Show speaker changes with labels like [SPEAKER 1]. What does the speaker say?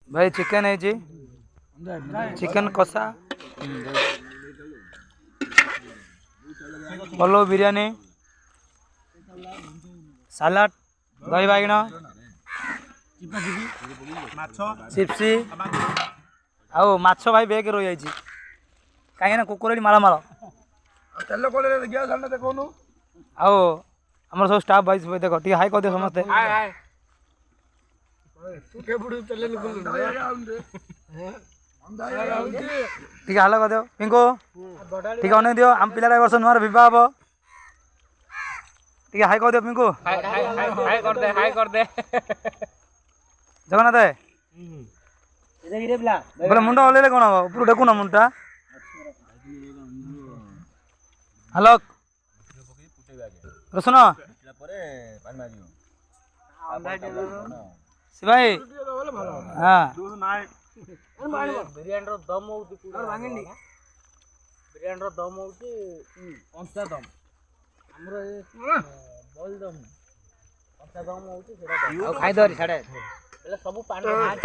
[SPEAKER 1] भाई चिकेन है जी चिकेन कषा पलो बिरयानी सालाड दही बाइगण चिप्सी आउ माछ भाई बेग रही जाइए कहीं कुकुर मालमाल आओ आम सब स्टाफ भाई देख टे हाई कर समस्ते ठीक हाल कर पिंकु ठीक अन दियो आम पिला वर्ष नुआ बह हम ठीक हाई कर दियो पिंकु जगन्नाथ बोले मुंड हल्ले कौन हम ऊपर देखुन मुंडा हेलो रसुन शिवाई हाँ बिरयानी दम बिरयानी दम कंचा दम बॉल दम कंचा दम खाई दे सब पानी